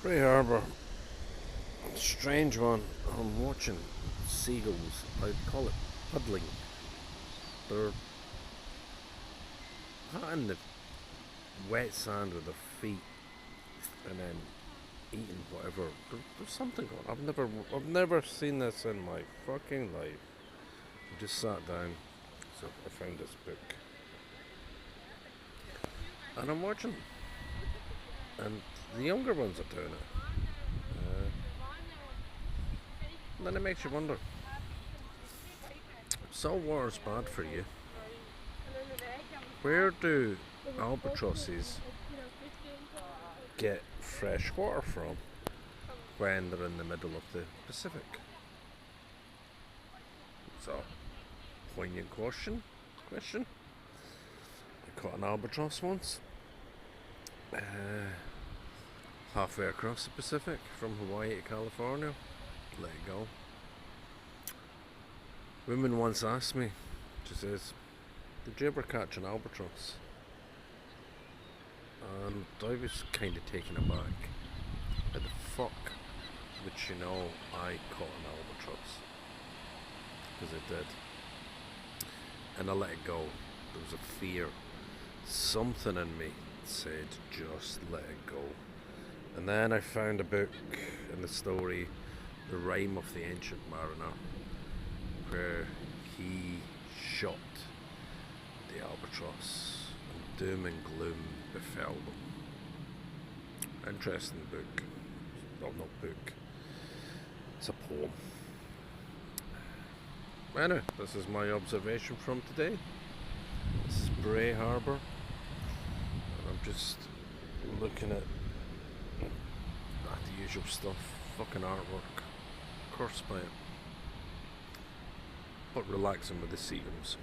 Bray Harbour, strange one. I'm watching seagulls. I'd call it puddling. They're patting the wet sand with their feet and then eating whatever. There's something going on. I've never seen this in my fucking life. I just sat down, so I found this book, and I'm watching, and the younger ones are doing it. And then it makes you wonder. Salt water's bad for you. Where do albatrosses get fresh water from when they're in the middle of the Pacific? It's a poignant question. I caught an albatross once, halfway across the Pacific from Hawaii to California. Let it go. Woman once asked me, she says, "Did you ever catch an albatross?" And I was kind of taken aback. How the fuck would she know I caught an albatross? Because I did. And I let it go. There was a fear. Something in me said, just let it go. And then I found a book in the story, The Rime of the Ancient Mariner, where he shot the albatross and doom and gloom befell them. Interesting book. Well, not book. It's a poem. Anyway, this is my observation from today. This is Bray Harbour, and I'm just looking at the usual stuff. Fucking artwork. Cursed by it. But relaxing with the seagulls.